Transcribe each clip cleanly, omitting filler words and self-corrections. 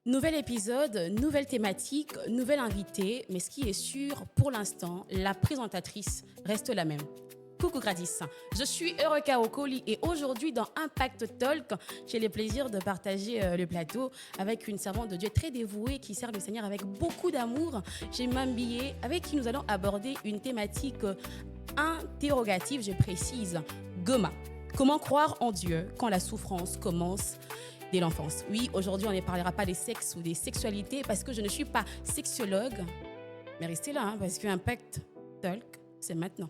Nouvel épisode, nouvelle thématique, nouvel invité, mais ce qui est sûr, pour l'instant, la présentatrice reste la même. Coucou Gradis, je suis Eureka Okoli et aujourd'hui dans Impact Talk, j'ai le plaisir de partager le plateau avec une servante de Dieu très dévouée qui sert le Seigneur avec beaucoup d'amour. J'ai Mambié avec qui nous allons aborder une thématique interrogative, je précise, Goma. Comment croire en Dieu quand la souffrance commence dès l'enfance? Oui, aujourd'hui, on ne parlera pas des sexes ou des sexualités parce que je ne suis pas sexologue. Mais restez là, parce que Impact Talk, c'est maintenant.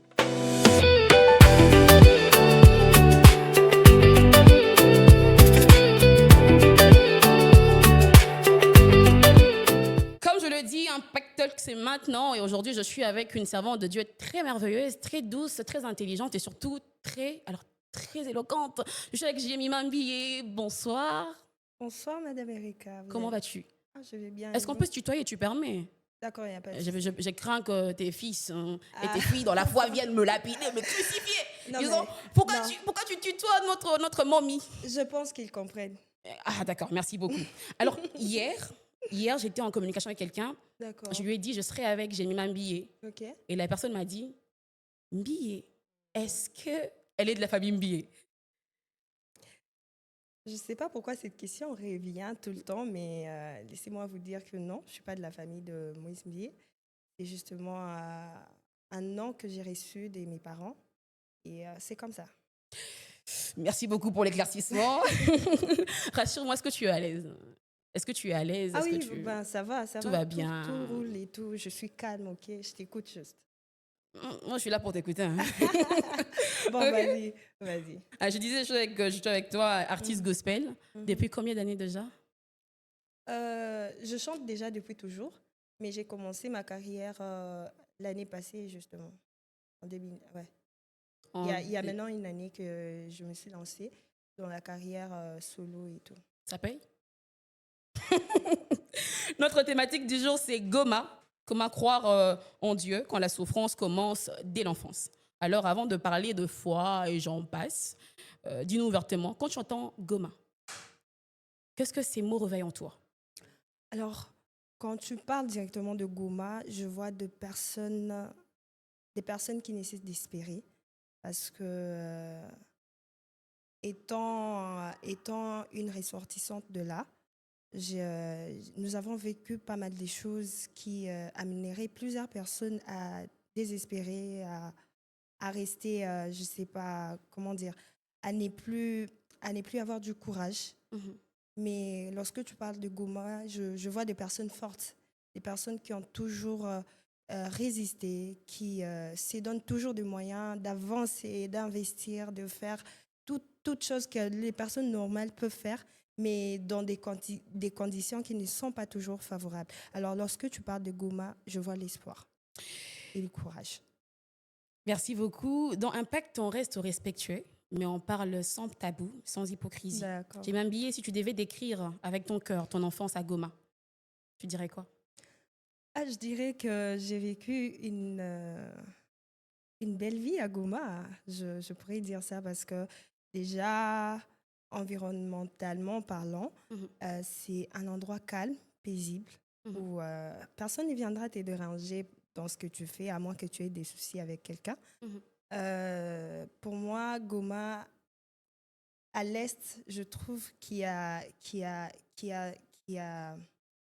Comme je le dis, Impact Talk, c'est maintenant. Et aujourd'hui, je suis avec une servante de Dieu très merveilleuse, très douce, très intelligente et surtout très éloquente. Je suis avec Jémy Mambié. Bonsoir. Bonsoir, Madame Erika. Comment vas-tu? Je vais bien. Est-ce Et qu'on vous? peut se tutoyer, tu permets? D'accord, il n'y a pas de souci. Je crains que tes fils et Ah, tes filles dans la foi viennent me lapider, me crucifier. non, Disons, mais non, pourquoi tu tutoies notre mamie? je pense qu'ils comprennent. Ah, d'accord, merci beaucoup. Alors, hier j'étais en communication avec quelqu'un. Je D'accord. lui ai dit, je serai avec Jemima Mbiye. Ok. Et la personne m'a dit, Mbiye, est-ce qu'elle est de la famille Mbiye? Je ne sais pas pourquoi cette question revient tout le temps, mais laissez-moi vous dire que non, je ne suis pas de la famille de Moïse Mbié. C'est justement un nom que j'ai reçu de mes parents. Et c'est comme ça. Merci beaucoup pour l'éclaircissement. Rassure-moi, est-ce que tu es à l'aise? Est-ce que tu es à l'aise? Ah Est-ce que oui, tu... ben, ça va, ça Tout va. va Tout bien? roule et tout. Je suis calme, ok? Je t'écoute juste. Moi, je suis là pour t'écouter, hein. Bon, Ok. vas-y, vas-y. Ah, je disais, je suis avec toi, artiste Mhm, gospel. mhm. Depuis combien d'années déjà? Je chante déjà depuis toujours, mais j'ai commencé ma carrière l'année passée, justement. En 2000, ouais. En Il y a deux- maintenant une année que je me suis lancée dans la carrière solo et tout. Ça paye? Notre thématique du jour, c'est Goma. Comment croire en Dieu quand la souffrance commence dès l'enfance. Alors, avant de parler de foi et j'en passe, dis-nous ouvertement, quand tu entends Goma, qu'est-ce que ces mots réveillent en toi? Alors, quand tu parles directement de Goma, je vois des personnes qui nécessitent d'espérer parce que étant une ressortissante de là, nous avons vécu pas mal de choses qui amèneraient plusieurs personnes à désespérer, à rester, je sais pas comment dire, à à ne plus avoir du courage. Mhm. Mais lorsque tu parles de Goma, je vois des personnes fortes, des personnes qui ont toujours résisté, qui se donnent toujours des moyens d'avancer, d'investir, de faire toutes choses que les personnes normales peuvent faire, mais dans des conditions qui ne sont pas toujours favorables. Alors lorsque tu parles de Goma, je vois l'espoir et le courage. Merci beaucoup. Dans Impact, on reste respectueux, mais on parle sans tabou, sans hypocrisie. D'accord. J'ai même billet, si tu devais décrire avec ton cœur ton enfance à Goma, tu dirais quoi? Ah, je dirais que j'ai vécu une belle vie à Goma. Je pourrais dire ça parce que déjà, environnementalement parlant, Mhm. c'est un endroit calme, paisible, Mhm. où personne ne viendra te déranger dans ce que tu fais, à moins que tu aies des soucis avec quelqu'un. Mhm. Pour moi, Goma, à l'est, je trouve qu'il y a,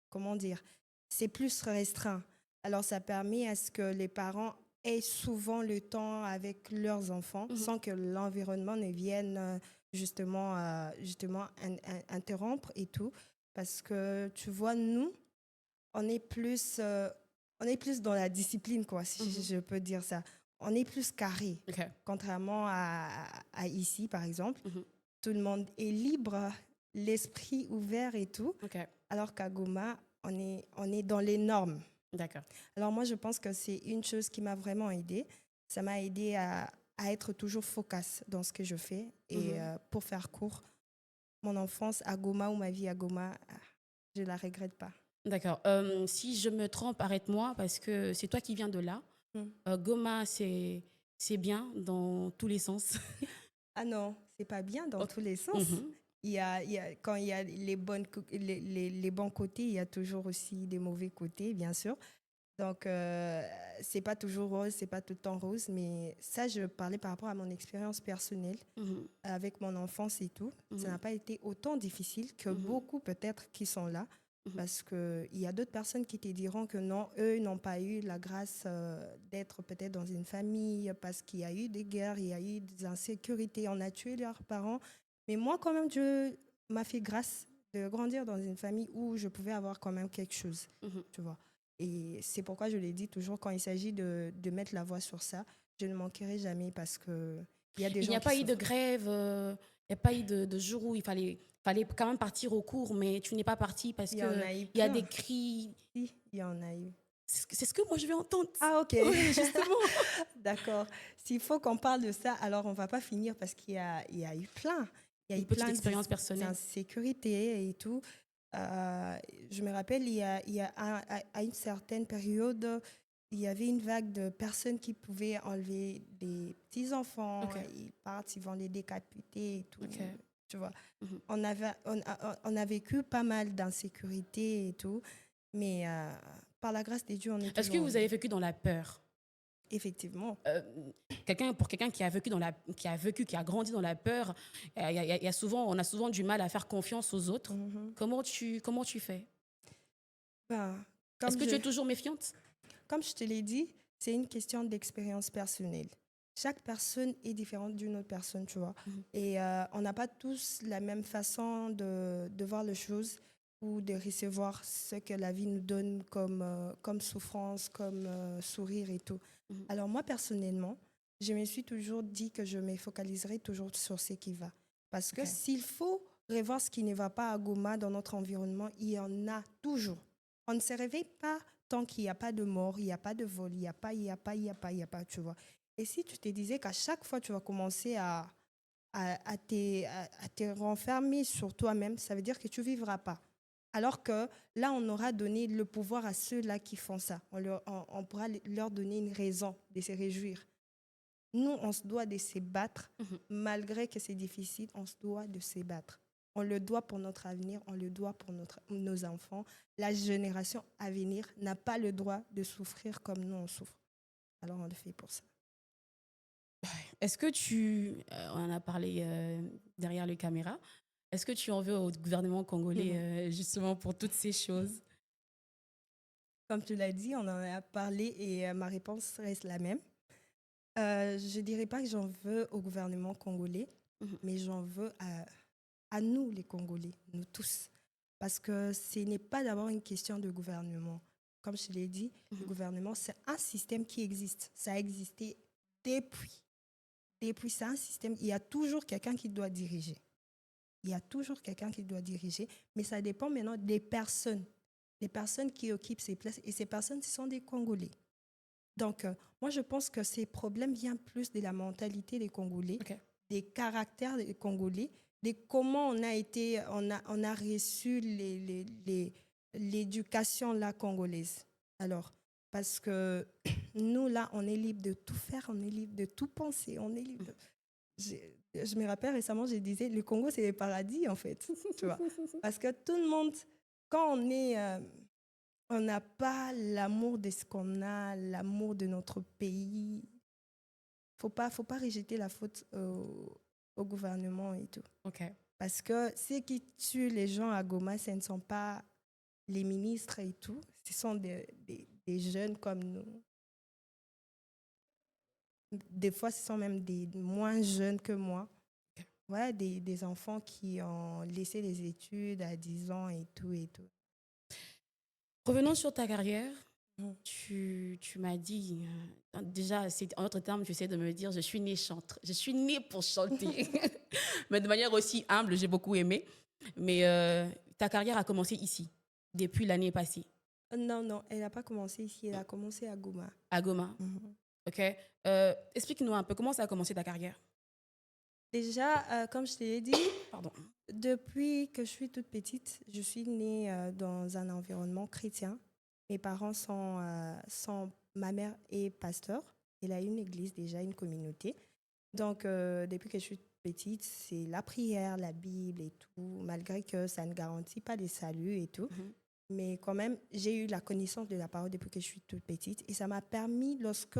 comment dire, c'est plus restreint. Alors, ça permet à ce que les parents aient souvent le temps avec leurs enfants Mhm. sans que l'environnement ne vienne justement interrompre et tout. Parce que, tu vois, nous, on est plus, euh, on est plus dans la discipline, quoi, si Mhm. je peux dire ça. On est plus carré, Ok. contrairement à ici, par exemple. Mhm. Tout le monde est libre, l'esprit ouvert et tout. Ok. Alors qu'à Goma, on est dans les normes. D'accord. Alors moi, je pense que c'est une chose qui m'a vraiment aidée. Ça m'a aidée à être toujours focus dans ce que je fais. Et Mhm. pour faire court, mon enfance à Goma ou ma vie à Goma, je ne la regrette pas. D'accord. Si je me trompe, arrête-moi parce que c'est toi qui viens de là. Mm. Goma, c'est bien dans tous les sens. Ah non, c'est pas bien dans Ok. tous les sens. Mhm. Quand il y a les bons côtés, il y a toujours aussi des mauvais côtés, bien sûr. Donc, c'est pas toujours rose, c'est pas tout le temps rose, mais ça, je parlais par rapport à mon expérience personnelle Mhm, avec mon enfance et tout. Ça mhm, n'a pas été autant difficile que mhm, beaucoup peut-être qui sont là, mhm. parce qu'il y a d'autres personnes qui te diront que non, eux n'ont pas eu la grâce d'être peut-être dans une famille, parce qu'il y a eu des guerres, il y a eu des insécurités, on a tué leurs parents. Mais moi, quand même, Dieu m'a fait grâce de grandir dans une famille où je pouvais avoir quand même quelque chose, Mhm. tu vois. Et c'est pourquoi je l'ai dit toujours, quand il s'agit de mettre la voix sur ça, je ne manquerai jamais parce que il y a des Il n'y gens a qui pas eu de souffrent. grève, il n'y a pas eu de jour où fallait quand même partir au cours, mais tu n'es pas parti parce Il y en qu'il a eu y a des plein. cris. Si, il y en a eu. C'est ce que moi je vais entendre. Ah, ok. Oui, justement. D'accord. S'il faut qu'on parle de ça, alors on va pas finir parce il y a eu plein. Il y a Une eu petite plein expérience personnelle. d'insécurités et tout. Je me rappelle, il y a à une certaine période, il y avait une vague de personnes qui pouvaient enlever des petits-enfants. Ok, Ils partent, ils vont les décapiter et tout. ok. Tu vois. Mhm. On a vécu pas mal d'insécurité et tout. Mais par la grâce de Dieu, on est Est-ce que toujours en vous avez vie. vécu dans la peur? Effectivement. Euh, pour quelqu'un qui a vécu qui a grandi dans la peur, il y a souvent, on a souvent du mal à faire confiance aux autres. Mhm. Comment tu fais? Ben, Est-ce comme que tu je, es toujours méfiante? comme je te l'ai dit, c'est une question d'expérience personnelle. Chaque personne est différente d'une autre personne, tu vois. Mhm. Et on n'a pas tous la même façon de voir les choses ou de recevoir ce que la vie nous donne comme souffrance, comme sourire et tout. Mhm. Alors moi, personnellement, je me suis toujours dit que je me focaliserai toujours sur ce qui va. Parce que Ok. s'il faut revoir ce qui ne va pas à Goma dans notre environnement, il y en a toujours. On ne se réveille pas tant qu'il n'y a pas de mort, il n'y a pas de vol, il n'y a pas, tu vois. Et si tu te disais qu'à chaque fois, tu vas commencer à te renfermer sur toi-même, ça veut dire que tu ne vivras pas. Alors que là, on aura donné le pouvoir à ceux-là qui font ça. On pourra leur donner une raison de se réjouir. Nous, on se doit de se battre, Mhm. malgré que c'est difficile, on se doit de se battre. On le doit pour notre avenir, on le doit pour nos enfants. La génération à venir n'a pas le droit de souffrir comme nous on souffre. Alors on le fait pour ça. Est-ce que on en a parlé derrière les caméras, est-ce que tu en veux au gouvernement congolais justement pour toutes ces choses? Comme tu l'as dit, on en a parlé et ma réponse reste la même. Je ne dirais pas que j'en veux au gouvernement congolais, Mhm. mais j'en veux à nous, les Congolais, nous tous. Parce que ce n'est pas d'abord une question de gouvernement. Comme je l'ai dit, le Mhm. gouvernement, c'est un système qui existe. Ça a existé depuis. Depuis, c'est un système. Il y a toujours quelqu'un qui doit diriger. Il y a toujours quelqu'un qui doit diriger. Mais ça dépend maintenant des personnes qui occupent ces places. Et ces personnes, ce sont des Congolais. Donc, moi, je pense que ces problèmes viennent plus de la mentalité des Congolais, Ok. des caractères des Congolais, de comment on a reçu l'éducation la congolaise. Alors, parce que nous, là, on est libre de tout faire, on est libre de tout penser, on est libre de... Je me rappelle récemment, je disais, le Congo, c'est le paradis, en fait, tu vois. Parce que tout le monde, quand on n'a pas l'amour de ce qu'on a, l'amour de notre pays. Faut pas rejeter la faute au gouvernement et tout. Ok. Parce que ceux qui tuent les gens à Goma, ce ne sont pas les ministres et tout. Ce sont des jeunes comme nous. Des fois, ce sont même des moins jeunes que moi. Ouais, des enfants qui ont laissé les études à 10 ans et tout et tout. Revenons sur ta carrière. Mm. Tu m'as dit, déjà, c'est, en d'autres termes, tu essaies de me dire, je suis née chanteuse. Je suis née pour chanter. Mais de manière aussi humble, j'ai beaucoup aimé. Mais ta carrière a commencé ici, depuis l'année passée, Non, non, elle n'a pas commencé ici, elle a commencé à Goma. à Goma. Mhm. OK? Explique-nous un peu comment ça a commencé ta carrière. Déjà, comme je te l'ai dit, Pardon. depuis que je suis toute petite, je suis née dans un environnement chrétien. Mes parents ma mère est pasteur. Elle a une église déjà, une communauté. Donc, depuis que je suis petite, c'est la prière, la Bible et tout, malgré que ça ne garantit pas des saluts et tout. Mhm. Mais quand même, j'ai eu la connaissance de la parole depuis que je suis toute petite. Et ça m'a permis, lorsque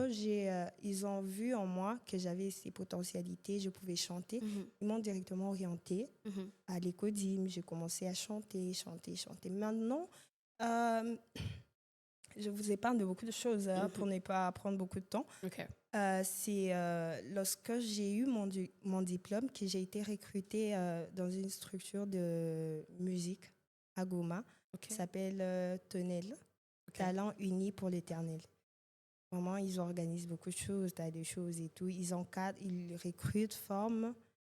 ils ont vu en moi que j'avais ces potentialités, je pouvais chanter, Mhm. ils m'ont directement orientée Mhm. à l'écodime. J'ai commencé à chanter, chanter, chanter. Maintenant, euh, je vous épargne de beaucoup de choses hein, pour Mhm. ne pas prendre beaucoup de temps. OK. C'est lorsque j'ai eu mon diplôme que j'ai été recrutée dans une structure de musique à Goma qui OK. s'appelle Tonel, OK. Talent Uni pour l'Éternel. Vraiment, ils organisent beaucoup de choses, tas de choses et tout. Ils encadrent, ils recrutent, forment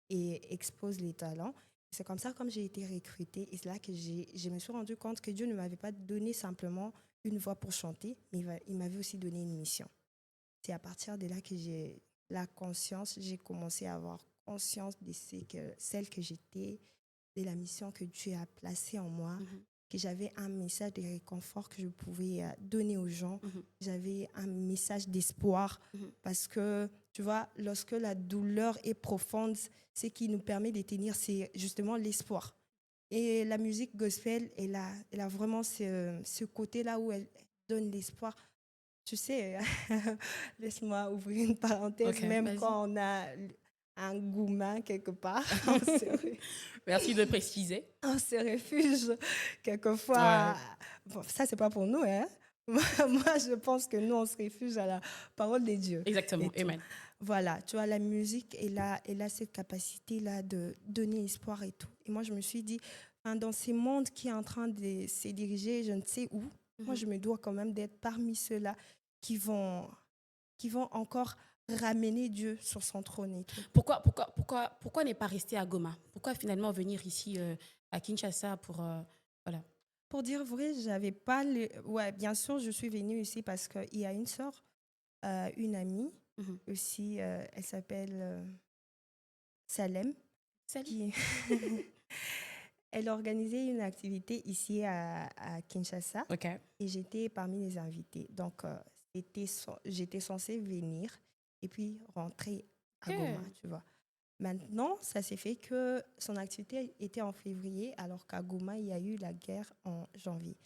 et exposent les talents. C'est comme ça, comme j'ai été recrutée, et c'est là que je me suis rendu compte que Dieu ne m'avait pas donné simplement une voix pour chanter, mais il m'avait aussi donné une mission. C'est à partir de là que j'ai commencé à avoir conscience de celle que j'étais, de la mission que Dieu a placée en moi, Mhm. que j'avais un message de réconfort que je pouvais donner aux gens. Mhm. J'avais un message d'espoir Mhm. parce que, tu vois, lorsque la douleur est profonde, ce qui nous permet de tenir, c'est justement l'espoir. Et la musique gospel, elle a vraiment ce côté-là où elle donne l'espoir. Tu sais, laisse-moi ouvrir une parenthèse, OK, même vas-y. quand on a un gourmand quelque part, Merci de préciser. on se refuge quelquefois. Ouais, Bon, ça, c'est pas pour nous, hein. Moi, je pense que nous, on se refuge à la parole de Dieu et exactement. tout. Amen. Voilà, tu vois, la musique, elle a cette capacité-là de donner espoir et tout. Et moi, je me suis dit, hein, dans ces mondes qui est en train de se diriger, je ne sais où, moi, Mhm. je me dois quand même d'être parmi ceux-là qui vont, qui vont encore ramener Dieu sur son trône et tout. Pourquoi ne pas rester à Goma? Pourquoi finalement venir ici à Kinshasa pour voilà. Pour dire vrai, j'avais pas le... Ouais, bien sûr, je suis venue ici parce qu'il y a une sœur, une amie Mhm. aussi, elle s'appelle Salem, Salut. qui... Elle organisait une activité ici à Kinshasa OK. et j'étais parmi les invités. Donc, j'étais censée venir et puis rentrer à Goma, OK. tu vois. Maintenant, ça s'est fait que son activité était en février, alors qu'à Goma, il y a eu la guerre en janvier.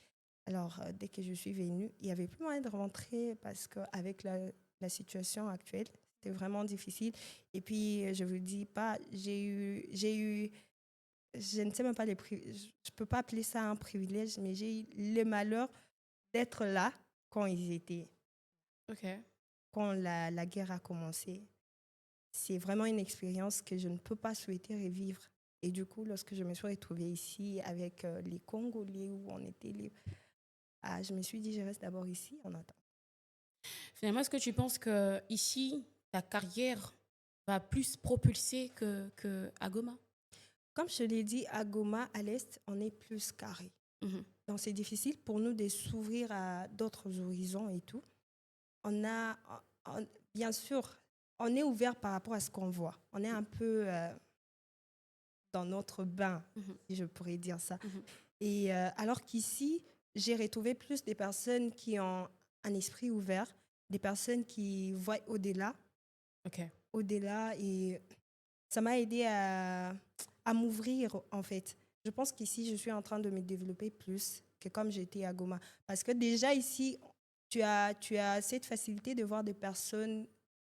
Alors, dès que je suis venue, il n'y avait plus moyen de rentrer parce qu'avec la situation actuelle, c'était vraiment difficile. Et puis, je ne vous dis pas, je ne sais même pas je ne peux pas appeler ça un privilège, mais j'ai eu le malheur d'être là quand ils étaient, OK. quand la guerre a commencé. C'est vraiment une expérience que je ne peux pas souhaiter revivre. Et du coup, lorsque je me suis retrouvée ici avec les Congolais où on était libres, je me suis dit, je reste d'abord ici, on attend. Finalement, est-ce que tu penses que ici ta carrière va plus propulser que à Goma? Comme je l'ai dit, à Goma, à l'Est, on est plus carré. Mhm. Donc, c'est difficile pour nous de s'ouvrir à d'autres horizons et tout. On a, on- Bien sûr, on est ouvert par rapport à ce qu'on voit. On est un peu dans notre bain, Mhm. si je pourrais dire ça. Mhm. Et alors qu'ici, j'ai retrouvé plus des personnes qui ont un esprit ouvert, des personnes qui voient au-delà, OK. au-delà, et ça m'a aidé à m'ouvrir en fait. Je pense qu'ici, je suis en train de me développer plus que comme j'étais à Goma. Parce que déjà ici, tu as cette facilité de voir des personnes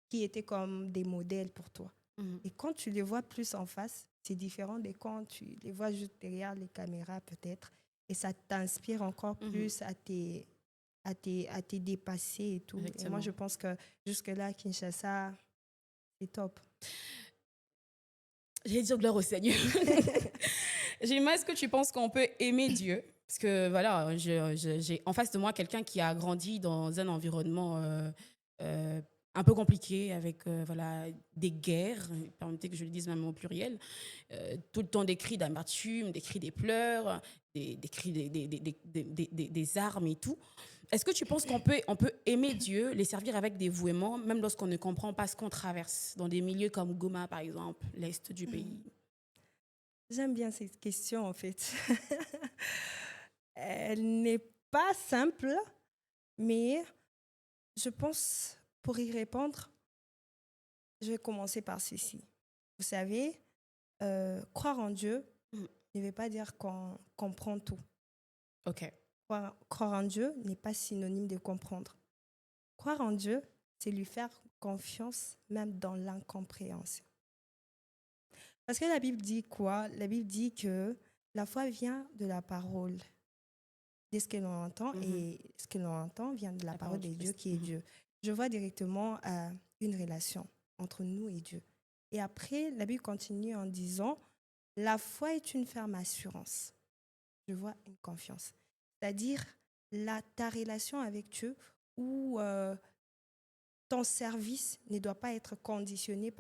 qui étaient comme des modèles pour toi. Mhm. Et quand tu les vois plus en face, c'est différent de quand tu les vois juste derrière les caméras peut-être. Et ça t'inspire encore Mhm. plus à te dépasser et tout. Et moi, Exactement. je pense que jusque-là, à Kinshasa, c'est top. J'ai dire gloire au Seigneur. J'aimerais, est-ce que tu penses qu'on peut aimer Dieu? Parce que voilà, j'ai en face de moi quelqu'un qui a grandi dans un environnement euh, un peu compliqué, avec voilà, des guerres, permettez que je le dise même au pluriel, tout le temps des cris d'amertume, des cris des pleurs, des cris des armes et tout. Est-ce que tu penses on peut aimer Dieu, les servir avec dévouement, même lorsqu'on ne comprend pas ce qu'on traverse, dans des milieux comme Goma, par exemple, l'Est du pays? J'aime bien cette question en fait. Elle n'est pas simple, mais je pense, pour y répondre, je vais commencer par ceci. Vous savez, croire en Dieu Mhm. ne veut pas dire qu'on comprend tout. OK. Croire en Dieu n'est pas synonyme de comprendre. Croire en Dieu, c'est lui faire confiance même dans l'incompréhension. Parce que la Bible dit quoi? La Bible dit que la foi vient de la parole, de ce que l'on entend, Mhm. et ce que l'on entend vient de la La parole parole du de Dieu Christ. qui est Mhm. Dieu. Je vois directement une relation entre nous et Dieu. Et après, la Bible continue en disant, la foi est une ferme assurance. Je vois une confiance. C'est-à-dire, ta relation avec Dieu ou ton service ne doit pas être conditionné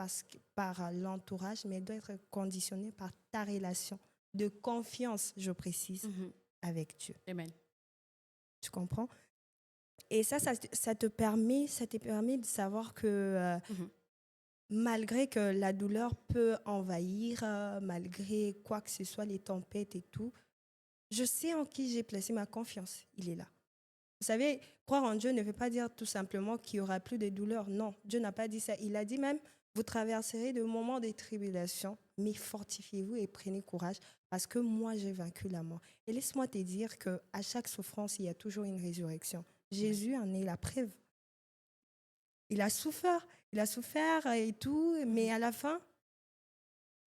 par l'entourage, mais doit être conditionné par ta relation de confiance, je précise, Mhm. avec Dieu. Amen. Tu comprends? Et ça te permet de savoir que Mhm. malgré que la douleur peut envahir, malgré quoi que ce soit, les tempêtes et tout, je sais en qui j'ai placé ma confiance. Il est là. Vous savez, croire en Dieu ne veut pas dire tout simplement qu'il n'y aura plus de douleur. Non, Dieu n'a pas dit ça. Il a dit même, vous traverserez de moments de tribulation, mais fortifiez-vous et prenez courage parce que moi, j'ai vaincu la mort. Et laisse-moi te dire qu'à chaque souffrance, il y a toujours une résurrection. Jésus en est la preuve. Il a souffert et tout, mais à la fin,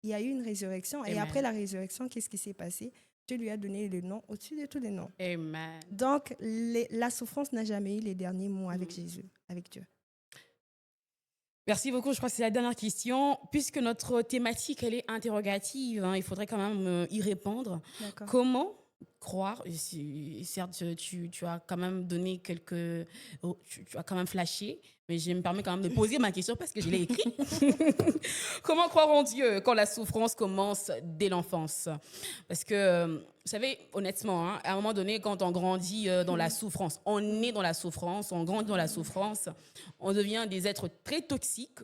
il y a eu une résurrection. Et après Amen. la résurrection, qu'est-ce qui s'est passé? Dieu lui a donné le nom au-dessus de tous les noms. Amen. Donc, la souffrance n'a jamais eu les derniers mots avec Jésus, avec Dieu. Merci beaucoup. Je crois que c'est la dernière question. Puisque notre thématique, elle est interrogative, hein, il faudrait quand même y répondre. D'accord. Comment croire, certes, tu as quand même donné quelques... tu as quand même flashé, mais je me permets quand même de poser ma question parce que je l'ai écrit. Comment croire en Dieu quand la souffrance commence dès l'enfance? Parce que, vous savez, honnêtement, hein, à un moment donné, quand on grandit dans la souffrance, on est dans la souffrance, on grandit dans la souffrance, on devient des êtres très toxiques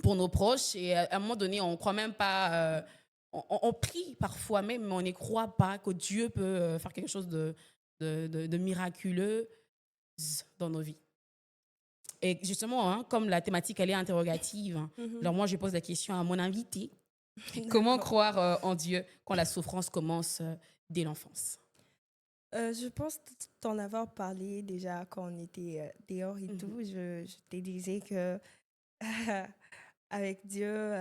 pour nos proches et à un moment donné, on ne croit même pas, on prie parfois même, mais on ne croit pas que Dieu peut faire quelque chose de miraculeux dans nos vies. Et justement, hein, comme la thématique, elle est interrogative, hein, alors moi, je pose la question à mon invité. Comment D'accord. croire en Dieu quand la souffrance commence dès l'enfance? Je pense t'en avoir parlé déjà quand on était dehors et tout. Je te disais que avec Dieu,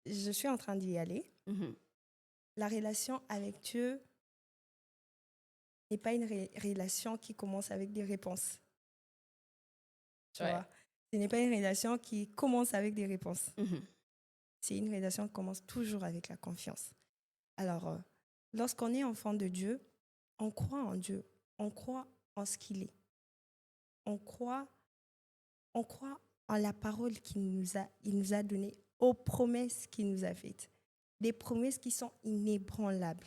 je suis en train d'y aller. Mhm. La relation avec Dieu n'est pas une relation qui commence avec des réponses. Tu Ouais. vois? Ce n'est pas une relation qui commence avec des réponses. Mhm. C'est une relation qui commence toujours avec la confiance. Alors, lorsqu'on est enfant de Dieu, on croit en Dieu, on croit en ce qu'il est, on croit, on croit en la parole il nous a donnée, aux promesses qu'il nous a faites, des promesses qui sont inébranlables.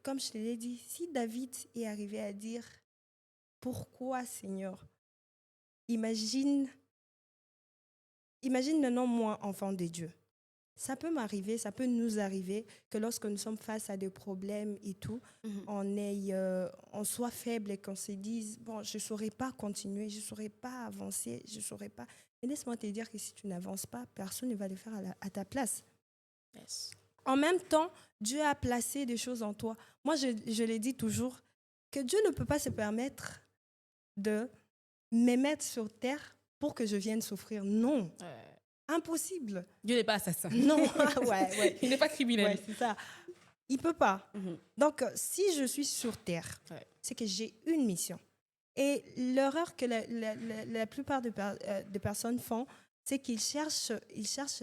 Comme je te l'ai dit, si David est arrivé à dire, pourquoi Seigneur? Imagine, imagine maintenant moi, enfant de Dieu. Ça peut m'arriver, ça peut nous arriver que lorsque nous sommes face à des problèmes et tout, on soit faible et qu'on se dise, bon, je ne saurais pas continuer, je ne saurais pas avancer, je ne saurais pas. Mais laisse-moi te dire que si tu n'avances pas, personne ne va le faire à ta place. Yes. En même temps, Dieu a placé des choses en toi. Moi, je le dis toujours, que Dieu ne peut pas se permettre de me mettre sur terre pour que je vienne souffrir. Non, impossible. Dieu n'est pas assassin. Non, ouais. Il n'est pas criminel. Ouais, c'est ça. Il peut pas. Mhm. Donc, si je suis sur Terre, Ouais. c'est que j'ai une mission. Et l'erreur que la plupart de personnes font, c'est ils cherchent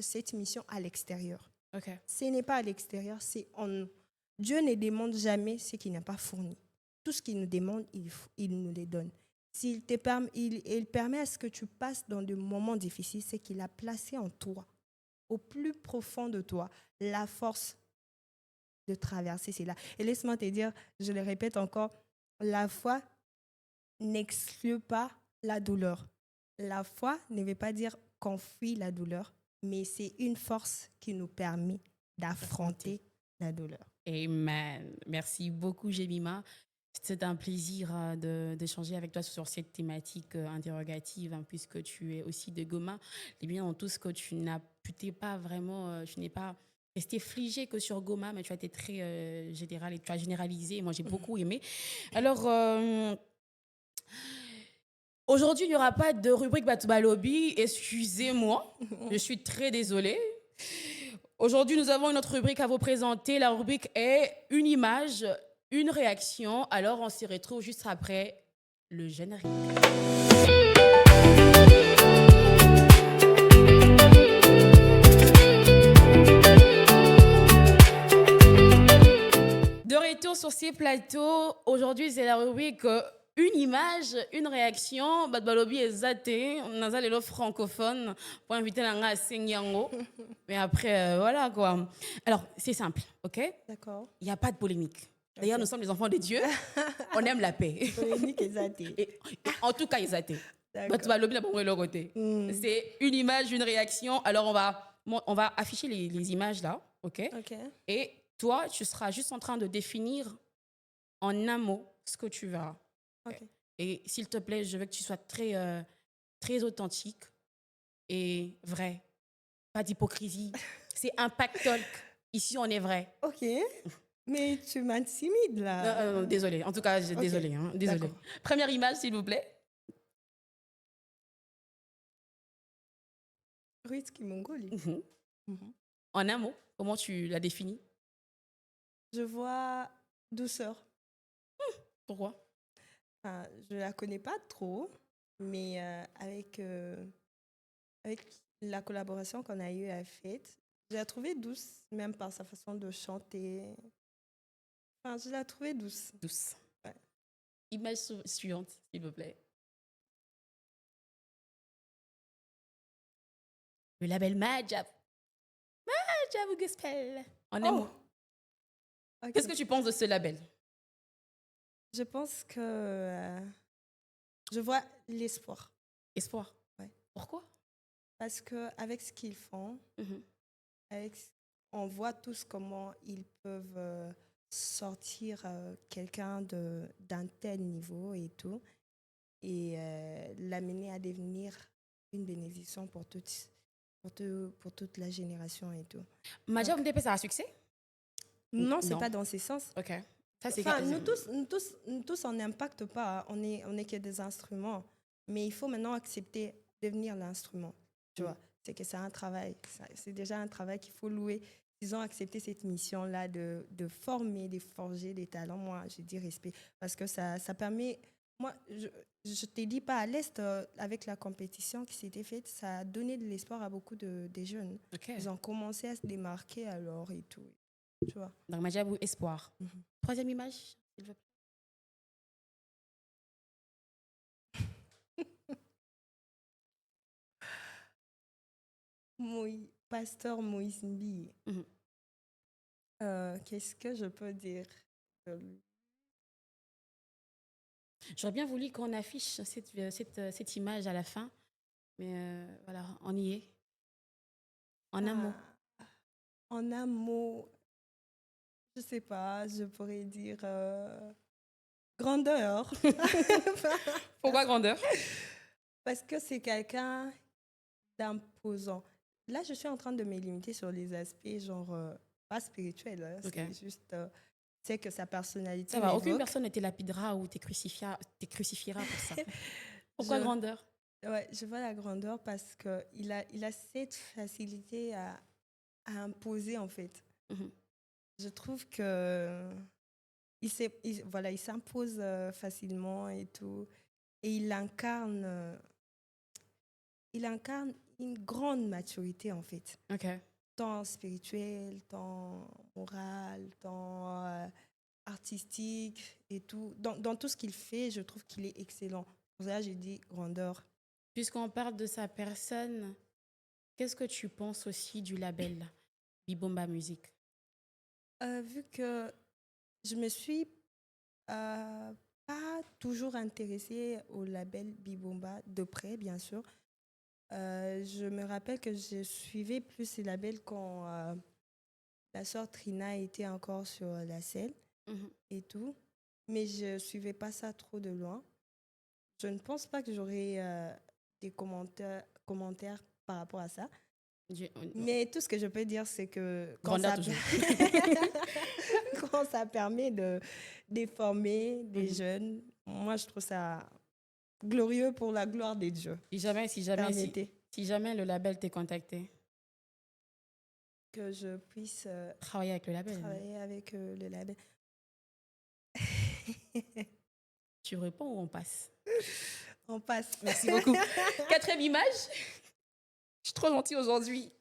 cette mission à l'extérieur. OK. Ce n'est pas à l'extérieur, c'est en nous. Dieu ne demande jamais ce qu'il n'a pas fourni. Tout ce qu'il nous demande, il nous le donne. Il permet à ce que tu passes dans des moments difficiles, c'est qu'il a placé en toi, au plus profond de toi, la force de traverser cela. Et laisse-moi te dire, je le répète encore, la foi n'exclut pas la douleur. La foi ne veut pas dire qu'on fuit la douleur, mais c'est une force qui nous permet d'affronter la douleur. Amen. Merci beaucoup, Jemima. C'est un plaisir d'échanger avec toi sur cette thématique interrogative, hein, puisque tu es aussi de Goma. Et bien, dans tout ce que tu n'es pas vraiment, tu n'es pas resté figé que sur Goma, mais tu as été très général et tu as généralisé. Et moi, j'ai beaucoup aimé. Alors, aujourd'hui, il n'y aura pas de rubrique Batouba Lobby. Excusez-moi, je suis très désolée. Aujourd'hui, nous avons une autre rubrique à vous présenter. La rubrique est une image, une réaction. Alors, on se retrouve juste après le générique. De retour sur ces plateaux, aujourd'hui, c'est la rubrique une image, une réaction. Badbalobi est zaté. On a les francophones pour inviter Nanga à Senyango. Mais après, voilà quoi. Alors, c'est simple, ok? D'accord. Il n'y a pas de polémique. D'ailleurs, nous sommes les enfants de Dieu. On aime la paix. Polémique et zaté. Et en tout cas, ils zaté. D'accord. Badbalobi, là, pour le côté. C'est une image, une réaction. Alors, on va afficher les images là, ok? Ok. Et toi, tu seras juste en train de définir en un mot ce que tu vas. Ok. Et s'il te plaît, je veux que tu sois très, très authentique et vrai. Pas d'hypocrisie. C'est Impact Talk. Ici, on est vrai. Ok. Mais tu m'intimides là. Désolée. En tout cas, Ok. désolée. Hein, désolée. D'accord. Première image, s'il vous plaît. Ruiz Kimongoli. Mhm. En un mot, comment tu la définis? Je vois douceur. Pourquoi? Enfin, je la connais pas trop, mais avec la collaboration qu'on a eue à Fête, je la trouvais douce, même par sa façon de chanter. Enfin, je la trouvais douce. Douce. Ouais. Image suivante, s'il vous plaît. Le label Majab. Majab Gospel. En un mot. Ok. Qu'est-ce que tu penses de ce label? Je pense que je vois l'espoir. Espoir. Ouais. Pourquoi? Parce qu'avec ce qu'ils font, avec, on voit tous comment ils peuvent sortir quelqu'un d'un tel niveau et tout, et l'amener à devenir une bénédiction pour toute la génération et tout. Majab Donc, MDP, ça a succès? non, c'est Non. pas dans ce sens. Ok. Ça, c'est Enfin, nous tous, on n'impacte pas. On est que des instruments. Mais il faut maintenant accepter devenir l'instrument. Tu vois, c'est que c'est un travail. C'est déjà un travail qu'il faut louer. Ils ont accepté cette mission-là de former, de forger des talents. Moi, je dis respect. Parce que ça permet. Moi, je ne te dis pas, à l'Est, avec la compétition qui s'était faite, ça a donné de l'espoir à beaucoup des jeunes. Ok. Ils ont commencé à se démarquer alors et tout. Tu vois. Donc, Majab ou Espoir. Troisième image, s'il vous plaît. Pasteur Moïse Mbi. Qu'est-ce que je peux dire de lui? J'aurais bien voulu qu'on affiche cette image à la fin, mais voilà, on y est. En un mot. En un mot, je sais pas, je pourrais dire grandeur. Pourquoi grandeur? Parce que c'est quelqu'un d'imposant. Là, je suis en train de me limiter sur les aspects genre pas spirituels. Hein, Ok. c'est juste, c'est que sa personnalité Ça va, aucune m'évoque. personne ne te lapidera ou te crucifiera pour ça. Pourquoi Je- grandeur? Ouais, je vois la grandeur parce qu'il il a cette facilité à imposer, en fait. Je trouve que voilà, il s'impose facilement et tout. Et il incarne une grande maturité, en fait. Ok. Tant spirituelle, tant morale, tant artistique et tout. Dans tout ce qu'il fait, je trouve qu'il est excellent. Pour ça, j'ai dit grandeur. Puisqu'on parle de sa personne, qu'est-ce que tu penses aussi du label Bibomba Music? Vu que je me suis pas toujours intéressée au label Bibomba, de près, bien sûr. Je me rappelle que je suivais plus ces labels quand la sœur Trina était encore sur la scène et tout. mais je ne suivais pas ça trop de loin. Je ne pense pas que j'aurais des commentaires par rapport à ça. Mais tout ce que je peux dire, c'est que Grandeur toujours. quand ça permet de déformer des jeunes, moi, je trouve ça glorieux pour la gloire des dieux. Si jamais le label t'est contacté, que je puisse travailler avec le label. Travailler avec le label. Tu réponds ou on passe? On passe. Merci beaucoup. Quatrième image. Je suis trop gentille aujourd'hui.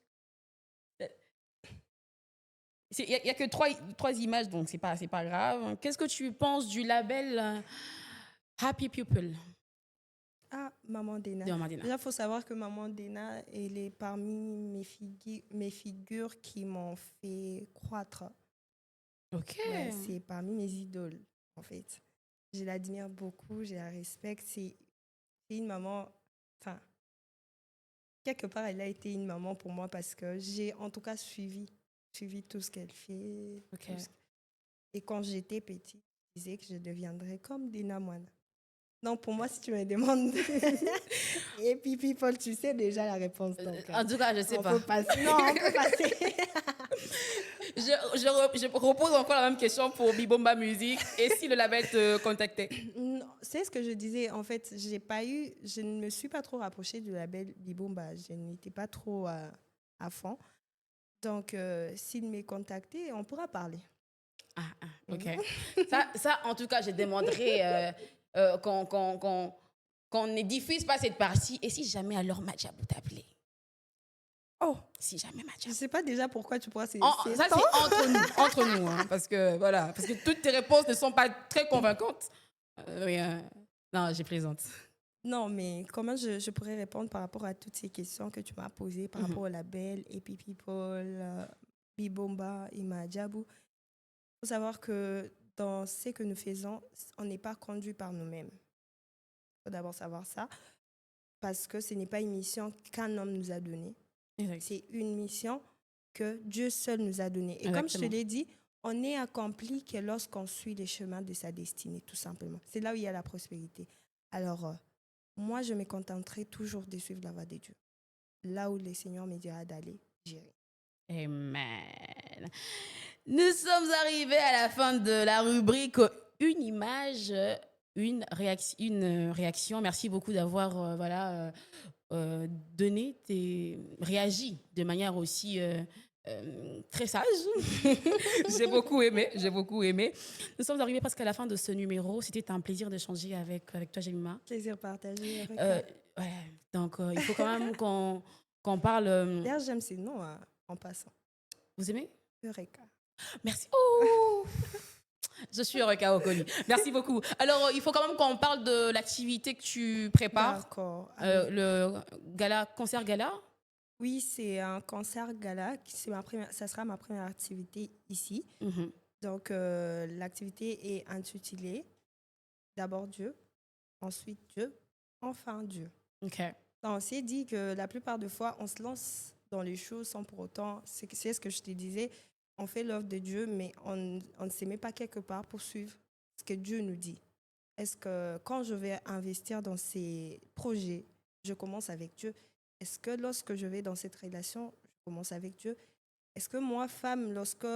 Il n'y a que trois images, donc c'est pas grave. Qu'est-ce que tu penses du label Happy People? Ah, Maman Dena. Déjà, il faut savoir que Maman Dena, elle est parmi mes figures qui m'ont fait croître. Ok. Ouais, c'est parmi mes idoles, en fait. Je l'admire beaucoup, je la respecte. C'est une maman, enfin, quelque part, elle a été une maman pour moi parce que j'ai en tout cas suivi tout ce qu'elle fait. Okay. Et quand j'étais petite, je disais que je deviendrais comme Dena Moine. Non, pour moi, si tu me demandes. Et puis, People, tu sais déjà la réponse. Donc, en tout cas, je ne sais pas. Non, on peut passer. je repose encore la même question pour Bibomba Music. Et si le label te contactait? Non, c'est ce que je disais. En fait, je ne me suis pas trop rapprochée du label Bibomba. Je n'étais pas trop à fond. Donc, s'il m'est contacté, on pourra parler. Ok. Ça, en tout cas, je demanderai qu'on ne diffuse pas cette partie. Et si jamais alors Madjabou t'appelait? Oh, si jamais Madjabou. Je ne sais pas déjà pourquoi tu pourras... Ça, c'est entre nous, hein, parce que toutes tes réponses ne sont pas très convaincantes. Non, j'ai plaisante. Non, mais comment je pourrais répondre par rapport à toutes ces questions que tu m'as posées, par rapport au label, Happy People, Bibomba et Madjabou? Il faut savoir que dans ce que nous faisons, on n'est pas conduit par nous-mêmes. Il faut d'abord savoir ça, parce que ce n'est pas une mission qu'un homme nous a donnée. C'est une mission que Dieu seul nous a donnée. Et comme je te l'ai dit, on n'est accompli que lorsqu'on suit les chemins de sa destinée, tout simplement. C'est là où il y a la prospérité. Alors, moi, je me contenterai toujours de suivre la voie de Dieu. Là où le Seigneur me dira d'aller, j'irai. Amen. Nous sommes arrivés à la fin de la rubrique Une image, une réaction. Merci beaucoup d'avoir réagi de manière aussi très sage. J'ai beaucoup aimé. Nous sommes arrivés presque à la fin de ce numéro. C'était un plaisir d'échanger avec toi, Jemima. Plaisir partagé. Donc, il faut quand même qu'on parle. D'ailleurs, j'aime ces noms en passant. Vous aimez? Eureka. Merci. Oh je suis Eureka Okoli. Merci beaucoup. Alors, il faut quand même qu'on parle de l'activité que tu prépares. D'accord. Le concert gala. Oui, c'est un concert gala. Ça sera ma première activité ici. Donc, l'activité est intitulée d'abord Dieu, ensuite Dieu, enfin Dieu. Ok. Donc, on s'est dit que la plupart des fois, on se lance dans les choses sans pour autant, c'est ce que je te disais, on fait l'œuvre de Dieu, mais on ne se met pas quelque part pour suivre ce que Dieu nous dit. Est-ce que quand je vais investir dans ces projets, je commence avec Dieu? Est-ce que lorsque je vais dans cette relation, je commence avec Dieu? Est-ce que moi, femme, lorsque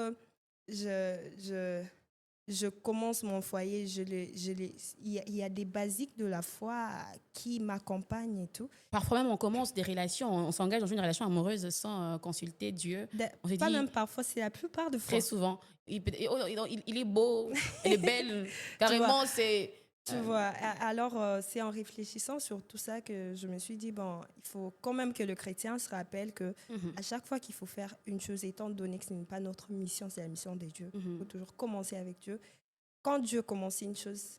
je commence mon foyer, il y a des basiques de la foi qui m'accompagnent et tout. Parfois même, on commence des relations, on s'engage dans une relation amoureuse sans consulter Dieu. Pas même parfois, c'est la plupart de fois. Très souvent. Il est beau, elle est belle. Carrément, c'est... Tu vois, alors c'est en réfléchissant sur tout ça que je me suis dit, bon, il faut quand même que le chrétien se rappelle que à chaque fois qu'il faut faire une chose, étant donné que ce n'est pas notre mission, c'est la mission de Dieu, il faut toujours commencer avec Dieu. Quand Dieu commence une chose,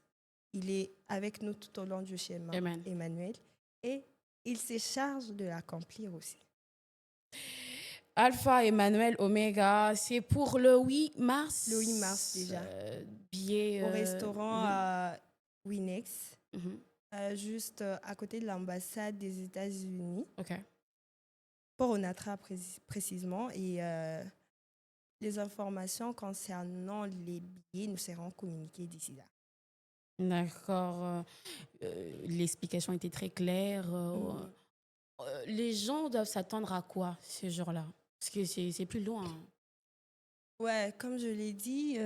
il est avec nous tout au long du chemin, Emmanuel, et il se charge de l'accomplir aussi. Alpha, Emmanuel, Oméga, c'est pour le 8 mars. Le 8 mars déjà. Billet au restaurant Winex, juste à côté de l'ambassade des États-Unis. Ok. Pour Onatra précisément. Et les informations concernant les billets nous seront communiquées d'ici là. D'accord. L'explication était très claire. Mhm. Les gens doivent s'attendre à quoi ce jour-là? Parce que c'est plus loin. Ouais, comme je l'ai dit,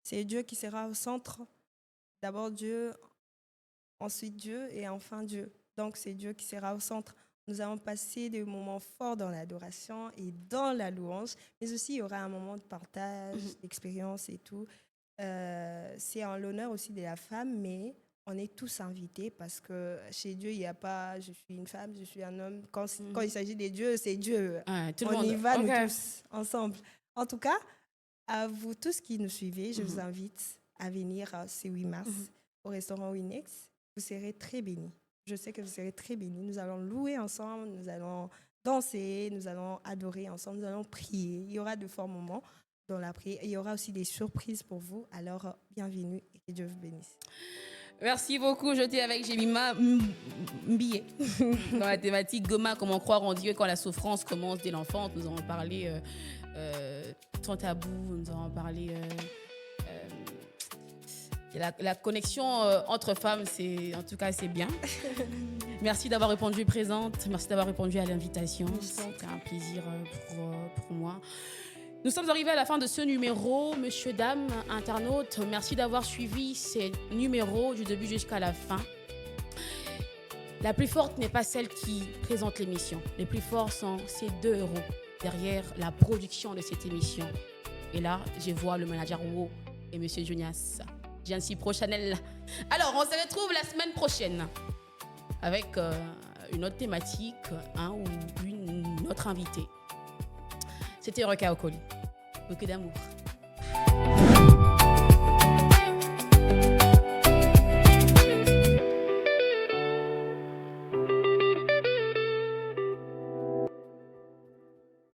c'est Dieu qui sera au centre. D'abord Dieu, ensuite Dieu et enfin Dieu. Donc c'est Dieu qui sera au centre. Nous allons passer des moments forts dans l'adoration et dans la louange, mais aussi il y aura un moment de partage, Mhm. d'expérience et tout. C'est en l'honneur aussi de la femme, mais on est tous invités parce que chez Dieu, il n'y a pas je suis une femme, je suis un homme. Quand il Mhm. s'agit de Dieu, c'est Dieu. Ah, tout le On y monde. va, OK. nous tous, ensemble. En tout cas, à vous tous qui nous suivez, je vous Mhm. invite à venir ce 8 Mhm. mars au restaurant Winex. Vous serez très bénis. Je sais que vous serez très bénis. Nous allons louer ensemble, nous allons danser, nous allons adorer ensemble, nous allons prier. Il y aura de forts moments dans la prière. Il y aura aussi des surprises pour vous. Alors, bienvenue et que Dieu vous bénisse. Merci beaucoup. J'étais avec Jemima Mbié dans la thématique Goma, comment croire en Dieu quand la souffrance commence dès l'enfance. Nous avons parlé sans tabou, nous avons parlé la connexion entre femmes, en tout cas, c'est bien. Merci d'avoir répondu présente. Merci d'avoir répondu à l'invitation. C'était un plaisir pour moi. Nous sommes arrivés à la fin de ce numéro. Monsieur, dame, internautes, merci d'avoir suivi ces numéros du début jusqu'à la fin. La plus forte n'est pas celle qui présente l'émission. Les plus forts sont ces deux héros derrière la production de cette émission. Et là, je vois le manager Wo et Monsieur Junias. Jancy Pro Chanel. Alors, on se retrouve la semaine prochaine avec une autre thématique ou une autre invitée. C'était Eureka Okoli. Beaucoup d'amour.